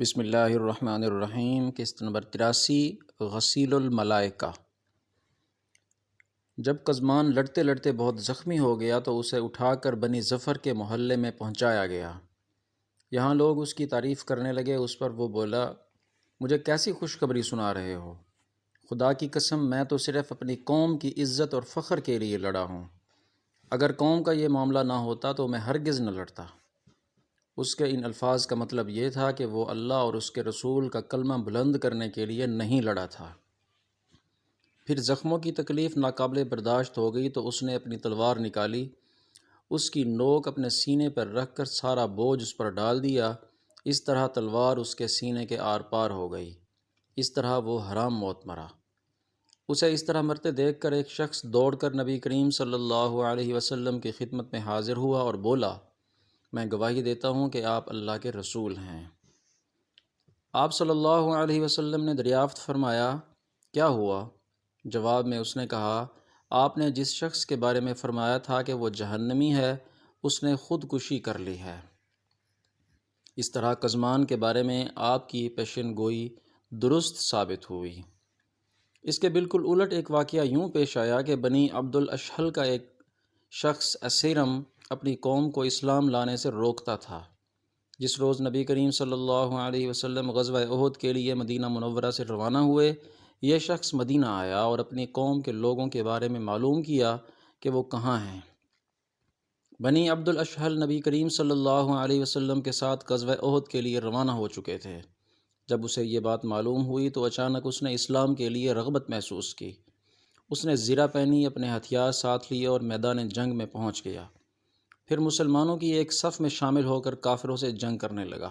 بسم اللہ الرحمن الرحیم۔ قسط نمبر 83، غسیل الملائکہ۔ جب قزمان لڑتے لڑتے بہت زخمی ہو گیا تو اسے اٹھا کر بنی ظفر کے محلے میں پہنچایا گیا۔ یہاں لوگ اس کی تعریف کرنے لگے۔ اس پر وہ بولا، مجھے کیسی خوشخبری سنا رہے ہو؟ خدا کی قسم، میں تو صرف اپنی قوم کی عزت اور فخر کے لیے لڑا ہوں۔ اگر قوم کا یہ معاملہ نہ ہوتا تو میں ہرگز نہ لڑتا۔ اس کے ان الفاظ کا مطلب یہ تھا کہ وہ اللہ اور اس کے رسول کا کلمہ بلند کرنے کے لیے نہیں لڑا تھا۔ پھر زخموں کی تکلیف ناقابل برداشت ہو گئی تو اس نے اپنی تلوار نکالی، اس کی نوک اپنے سینے پر رکھ کر سارا بوجھ اس پر ڈال دیا۔ اس طرح تلوار اس کے سینے کے آر پار ہو گئی۔ اس طرح وہ حرام موت مرا۔ اسے اس طرح مرتے دیکھ کر ایک شخص دوڑ کر نبی کریم صلی اللہ علیہ وسلم کی خدمت میں حاضر ہوا اور بولا، میں گواہی دیتا ہوں کہ آپ اللہ کے رسول ہیں۔ آپ صلی اللہ علیہ وسلم نے دریافت فرمایا، کیا ہوا؟ جواب میں اس نے کہا، آپ نے جس شخص کے بارے میں فرمایا تھا کہ وہ جہنمی ہے، اس نے خودکشی کر لی ہے۔ اس طرح قزمان کے بارے میں آپ کی پیشن گوئی درست ثابت ہوئی۔ اس کے بالکل الٹ ایک واقعہ یوں پیش آیا کہ بنی عبد الاشحل کا ایک شخص اسیرم اپنی قوم کو اسلام لانے سے روکتا تھا۔ جس روز نبی کریم صلی اللہ علیہ وسلم غزوہ احد کے لیے مدینہ منورہ سے روانہ ہوئے، یہ شخص مدینہ آیا اور اپنی قوم کے لوگوں کے بارے میں معلوم کیا کہ وہ کہاں ہیں۔ بنی عبد الاشحل نبی کریم صلی اللہ علیہ وسلم کے ساتھ غزوہ احد کے لیے روانہ ہو چکے تھے۔ جب اسے یہ بات معلوم ہوئی تو اچانک اس نے اسلام کے لیے رغبت محسوس کی۔ اس نے زرہ پہنی، اپنے ہتھیار ساتھ لیے اور میدان جنگ میں پہنچ گیا۔ پھر مسلمانوں کی ایک صف میں شامل ہو کر کافروں سے جنگ کرنے لگا،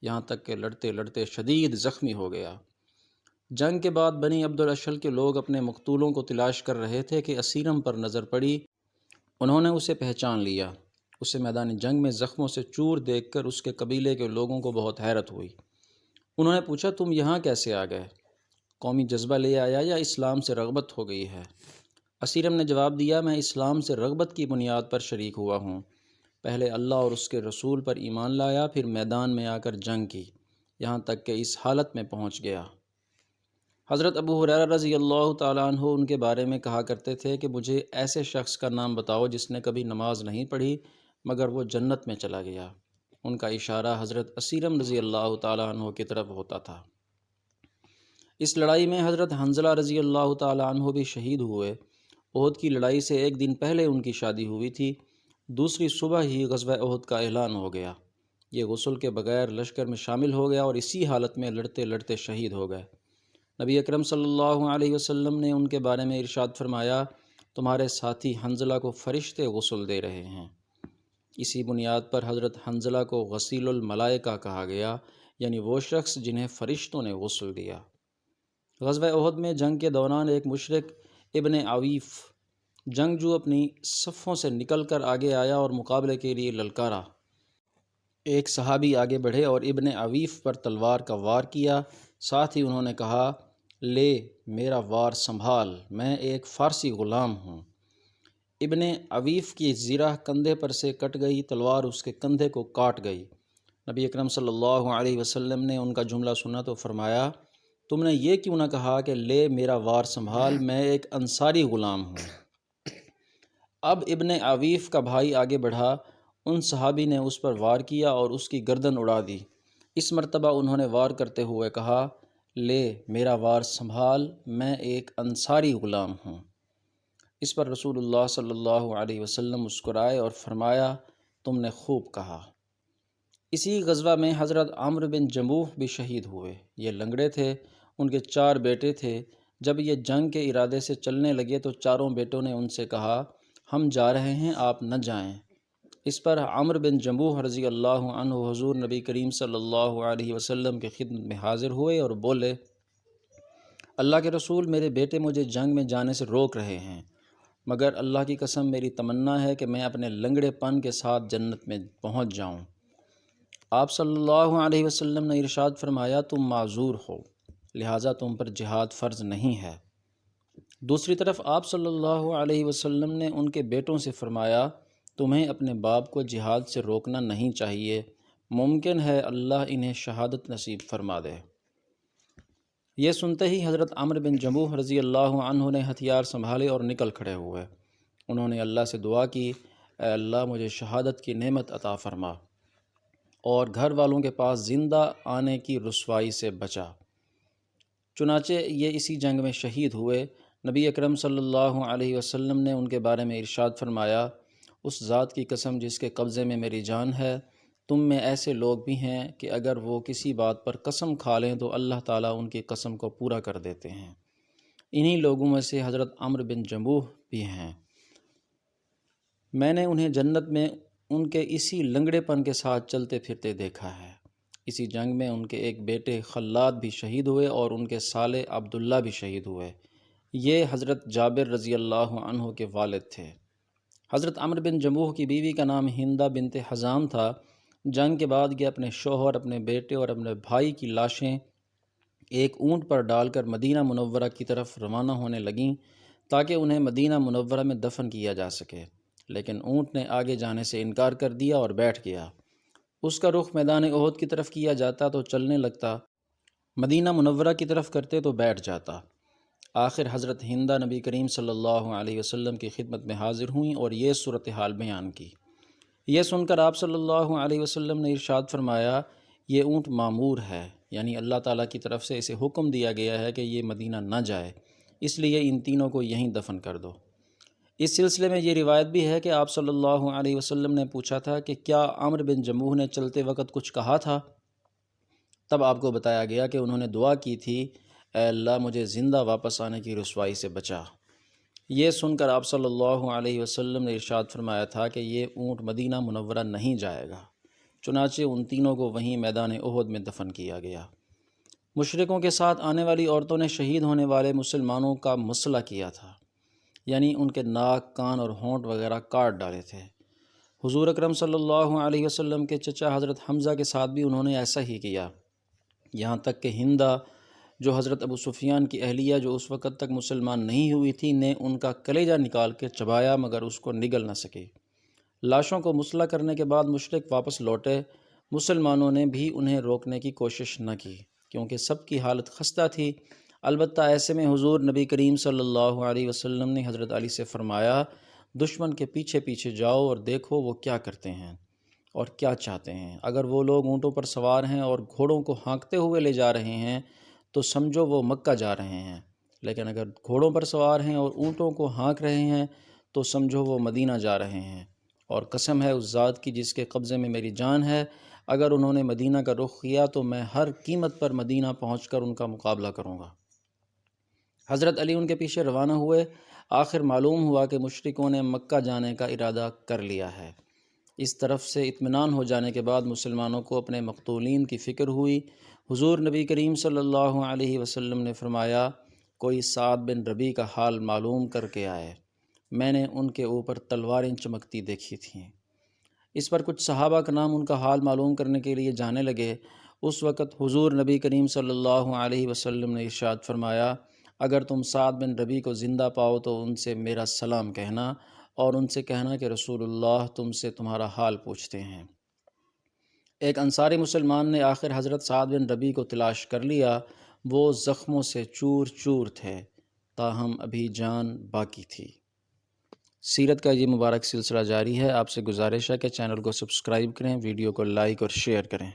یہاں تک کہ لڑتے لڑتے شدید زخمی ہو گیا۔ جنگ کے بعد بنی عبد الاشحل کے لوگ اپنے مقتولوں کو تلاش کر رہے تھے کہ اسیرم پر نظر پڑی۔ انہوں نے اسے پہچان لیا۔ اسے میدان جنگ میں زخموں سے چور دیکھ کر اس کے قبیلے کے لوگوں کو بہت حیرت ہوئی۔ انہوں نے پوچھا، تم یہاں کیسے آ گئے؟ قومی جذبہ لے آیا یا اسلام سے رغبت ہو گئی ہے؟ اسیرم نے جواب دیا، میں اسلام سے رغبت کی بنیاد پر شریک ہوا ہوں۔ پہلے اللہ اور اس کے رسول پر ایمان لایا، پھر میدان میں آ کر جنگ کی، یہاں تک کہ اس حالت میں پہنچ گیا۔ حضرت ابو ہریرہ رضی اللہ تعالیٰ عنہ ان کے بارے میں کہا کرتے تھے کہ مجھے ایسے شخص کا نام بتاؤ جس نے کبھی نماز نہیں پڑھی مگر وہ جنت میں چلا گیا۔ ان کا اشارہ حضرت اسیرم رضی اللہ تعالیٰ عنہ کی طرف ہوتا تھا۔ اس لڑائی میں حضرت حنظلہ رضی اللہ تعالیٰ عنہ بھی شہید ہوئے۔ احد کی لڑائی سے ایک دن پہلے ان کی شادی ہوئی تھی۔ دوسری صبح ہی غزوہ احد کا اعلان ہو گیا۔ یہ غسل کے بغیر لشکر میں شامل ہو گیا اور اسی حالت میں لڑتے لڑتے شہید ہو گئے۔ نبی اکرم صلی اللہ علیہ وسلم نے ان کے بارے میں ارشاد فرمایا، تمہارے ساتھی حنظلہ کو فرشتے غسل دے رہے ہیں۔ اسی بنیاد پر حضرت حنظلہ کو غسیل الملائکہ کہا گیا، یعنی وہ شخص جنہیں فرشتوں نے غسل دیا۔ غزوہ احد میں جنگ کے دوران ایک مشرک ابن عویف جنگجو اپنی صفوں سے نکل کر آگے آیا اور مقابلے کے لیے للکارا۔ ایک صحابی آگے بڑھے اور ابن عویف پر تلوار کا وار کیا، ساتھ ہی انہوں نے کہا، لے میرا وار سنبھال، میں ایک فارسی غلام ہوں۔ ابن عویف کی زرہ کندھے پر سے کٹ گئی، تلوار اس کے کندھے کو کاٹ گئی۔ نبی اکرم صلی اللہ علیہ وسلم نے ان کا جملہ سنا تو فرمایا، تم نے یہ کیوں نہ کہا کہ لے میرا وار سنبھال، میں ایک انصاری غلام ہوں۔ اب ابن عویف کا بھائی آگے بڑھا، ان صحابی نے اس پر وار کیا اور اس کی گردن اڑا دی۔ اس مرتبہ انہوں نے وار کرتے ہوئے کہا، لے میرا وار سنبھال، میں ایک انصاری غلام ہوں۔ اس پر رسول اللہ صلی اللہ علیہ وسلم مسکرائے اور فرمایا، تم نے خوب کہا۔ اسی غزوہ میں حضرت عمرو بن جموح بھی شہید ہوئے۔ یہ لنگڑے تھے، ان کے 4 بیٹے تھے۔ جب یہ جنگ کے ارادے سے چلنے لگے تو چاروں بیٹوں نے ان سے کہا، ہم جا رہے ہیں، آپ نہ جائیں۔ اس پر عمرو بن جموح رضی اللہ عنہ حضور نبی کریم صلی اللہ علیہ وسلم کی خدمت میں حاضر ہوئے اور بولے، اللہ کے رسول، میرے بیٹے مجھے جنگ میں جانے سے روک رہے ہیں، مگر اللہ کی قسم میری تمنا ہے کہ میں اپنے لنگڑے پن کے ساتھ جنت میں پہنچ جاؤں۔ آپ صلی اللہ علیہ وسلم نے ارشاد فرمایا، تم معذور ہو، لہٰذا تم پر جہاد فرض نہیں ہے۔ دوسری طرف آپ صلی اللہ علیہ وسلم نے ان کے بیٹوں سے فرمایا، تمہیں اپنے باپ کو جہاد سے روکنا نہیں چاہیے، ممکن ہے اللہ انہیں شہادت نصیب فرما دے۔ یہ سنتے ہی حضرت عمرو بن جموح رضی اللہ عنہ نے ہتھیار سنبھالے اور نکل کھڑے ہوئے۔ انہوں نے اللہ سے دعا کی، اے اللہ مجھے شہادت کی نعمت عطا فرما اور گھر والوں کے پاس زندہ آنے کی رسوائی سے بچا۔ چنانچہ یہ اسی جنگ میں شہید ہوئے۔ نبی اکرم صلی اللہ علیہ وسلم نے ان کے بارے میں ارشاد فرمایا، اس ذات کی قسم جس کے قبضے میں میری جان ہے، تم میں ایسے لوگ بھی ہیں کہ اگر وہ کسی بات پر قسم کھا لیں تو اللہ تعالیٰ ان کی قسم کو پورا کر دیتے ہیں۔ انہی لوگوں میں سے حضرت عمرو بن جموح بھی ہیں۔ میں نے انہیں جنت میں ان کے اسی لنگڑے پن کے ساتھ چلتے پھرتے دیکھا ہے۔ اسی جنگ میں ان کے ایک بیٹے خلاد بھی شہید ہوئے اور ان کے سالے عبداللہ بھی شہید ہوئے۔ یہ حضرت جابر رضی اللہ عنہ کے والد تھے۔ حضرت عمرو بن جموح کی بیوی کا نام ہندہ بنت حزام تھا۔ جنگ کے بعد یہ اپنے شوہر، اپنے بیٹے اور اپنے بھائی کی لاشیں ایک اونٹ پر ڈال کر مدینہ منورہ کی طرف روانہ ہونے لگیں تاکہ انہیں مدینہ منورہ میں دفن کیا جا سکے، لیکن اونٹ نے آگے جانے سے انکار کر دیا اور بیٹھ گیا۔ اس کا رخ میدان احد کی طرف کیا جاتا تو چلنے لگتا، مدینہ منورہ کی طرف کرتے تو بیٹھ جاتا۔ آخر حضرت ہندہ نبی کریم صلی اللہ علیہ وسلم کی خدمت میں حاضر ہوئیں اور یہ صورتحال بیان کی۔ یہ سن کر آپ صلی اللہ علیہ وسلم نے ارشاد فرمایا، یہ اونٹ معمور ہے، یعنی اللہ تعالیٰ کی طرف سے اسے حکم دیا گیا ہے کہ یہ مدینہ نہ جائے، اس لیے ان تینوں کو یہیں دفن کر دو۔ اس سلسلے میں یہ روایت بھی ہے کہ آپ صلی اللہ علیہ وسلم نے پوچھا تھا کہ کیا عمرو بن جموح نے چلتے وقت کچھ کہا تھا؟ تب آپ کو بتایا گیا کہ انہوں نے دعا کی تھی، اے اللہ مجھے زندہ واپس آنے کی رسوائی سے بچا۔ یہ سن کر آپ صلی اللہ علیہ وسلم نے ارشاد فرمایا تھا کہ یہ اونٹ مدینہ منورہ نہیں جائے گا۔ چنانچہ ان تینوں کو وہیں میدان احد میں دفن کیا گیا۔ مشرکوں کے ساتھ آنے والی عورتوں نے شہید ہونے والے مسلمانوں کا مسئلہ کیا تھا، یعنی ان کے ناک، کان اور ہونٹ وغیرہ کاٹ ڈالے تھے۔ حضور اکرم صلی اللہ علیہ وسلم کے چچا حضرت حمزہ کے ساتھ بھی انہوں نے ایسا ہی کیا، یہاں تک کہ ہندہ جو حضرت ابو سفیان کی اہلیہ جو اس وقت تک مسلمان نہیں ہوئی تھی نے ان کا کلیجہ نکال کے چبایا مگر اس کو نگل نہ سکی۔ لاشوں کو مسلح کرنے کے بعد مشرک واپس لوٹے۔ مسلمانوں نے بھی انہیں روکنے کی کوشش نہ کی کیونکہ سب کی حالت خستہ تھی۔ البتہ ایسے میں حضور نبی کریم صلی اللہ علیہ وسلم نے حضرت علی سے فرمایا، دشمن کے پیچھے پیچھے جاؤ اور دیکھو وہ کیا کرتے ہیں اور کیا چاہتے ہیں۔ اگر وہ لوگ اونٹوں پر سوار ہیں اور گھوڑوں کو ہانکتے ہوئے لے جا رہے ہیں تو سمجھو وہ مکہ جا رہے ہیں، لیکن اگر گھوڑوں پر سوار ہیں اور اونٹوں کو ہانک رہے ہیں تو سمجھو وہ مدینہ جا رہے ہیں۔ اور قسم ہے اس ذات کی جس کے قبضے میں میری جان ہے، اگر انہوں نے مدینہ کا رخ کیا تو میں ہر قیمت پر مدینہ پہنچ کر ان کا مقابلہ کروں گا۔ حضرت علی ان کے پیچھے روانہ ہوئے۔ آخر معلوم ہوا کہ مشرکوں نے مکہ جانے کا ارادہ کر لیا ہے۔ اس طرف سے اطمینان ہو جانے کے بعد مسلمانوں کو اپنے مقتولین کی فکر ہوئی۔ حضور نبی کریم صلی اللہ علیہ وسلم نے فرمایا، کوئی سعد بن ربیع کا حال معلوم کر کے آئے، میں نے ان کے اوپر تلواریں چمکتی دیکھی تھیں۔ اس پر کچھ صحابہ کا نام ان کا حال معلوم کرنے کے لیے جانے لگے۔ اس وقت حضور نبی کریم صلی اللہ علیہ وسلم نے ارشاد فرمایا، اگر تم سعد بن ربیع کو زندہ پاؤ تو ان سے میرا سلام کہنا اور ان سے کہنا کہ رسول اللہ تم سے تمہارا حال پوچھتے ہیں۔ ایک انصاری مسلمان نے آخر حضرت سعد بن ربیع کو تلاش کر لیا۔ وہ زخموں سے چور چور تھے، تاہم ابھی جان باقی تھی۔ سیرت کا یہ مبارک سلسلہ جاری ہے۔ آپ سے گزارش ہے کہ چینل کو سبسکرائب کریں، ویڈیو کو لائک اور شیئر کریں۔